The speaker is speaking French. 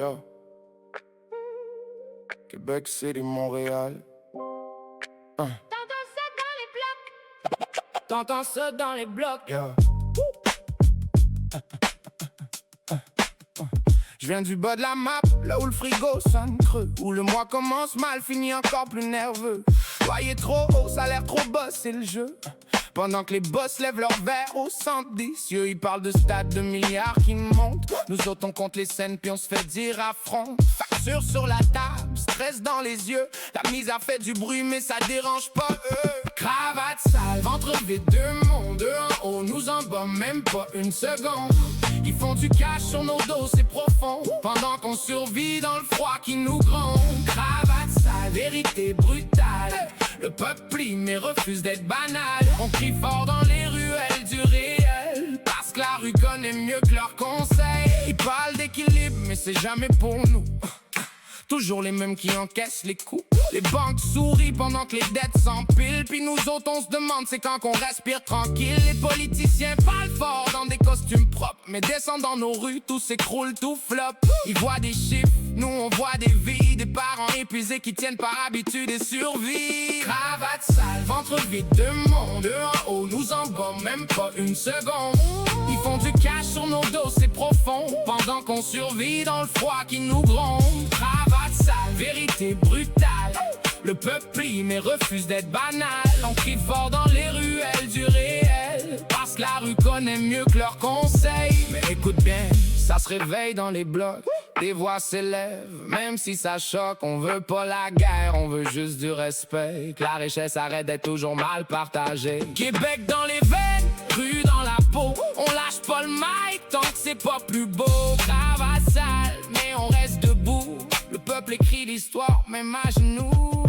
Yo. Québec City, Montréal. T'entends ça dans les blocs. Yo. Je viens du bas de la map, là où le frigo sonne creux, où le mois commence mal, finit encore plus nerveux. Loyer trop haut, salaire trop bas, c'est le jeu. Pendant que les boss lèvent leur verre au 110, eux ils parlent de stade de milliards qui montent. Nous autres on compte les scènes puis on se fait dire affront. Facture sur la table, stress dans les yeux. La mise a fait du bruit mais ça dérange pas eux. Cravate sale, ventre vide, deux mondes, deux en haut, nous en bas même pas une seconde. Ils font du cash sur nos dos, c'est profond. Pendant qu'on survit dans le froid qui nous gronde. Cravate sale, vérité brutale. Le peuple plie mais refuse d'être banal. On crie fort dans les ruelles du réel, parce que la rue connaît mieux que leurs conseils. Ils parlent d'équilibre mais c'est jamais pour nous. Toujours les mêmes qui encaissent les coups. Les banques sourient pendant que les dettes s'empilent. Puis nous autres on se demande c'est quand qu'on respire tranquille. Les politiciens parlent fort dans des costumes propres, mais descendent dans nos rues, tout s'écroule, tout flop. Ils voient des chiffres, nous on voit des vies. Des parents épuisés qui tiennent par habitude et survie. Cravate sale, ventre vide, deux mondes, deux en haut, nous en bas même pas une seconde. Ils font du cash sur nos dos, c'est profond. Pendant qu'on survit dans le froid qui nous gronde. Cravate sale, vérité brutale. Le peuple plie mais refuse d'être banal. On crie fort dans les ruelles du réel, parce que la rue connaît mieux que leurs conseils. Mais écoute bien, ça se réveille dans les blocs. Des voix s'élèvent, même si ça choque. On veut pas la guerre, on veut juste du respect. Que la richesse arrête d'être toujours mal partagée. Québec dans les veines, rue dans la peau. On lâche pas le mic tant que c'est pas plus beau. Cravate sale, mais on reste debout. Le peuple écrit l'histoire, même à genoux.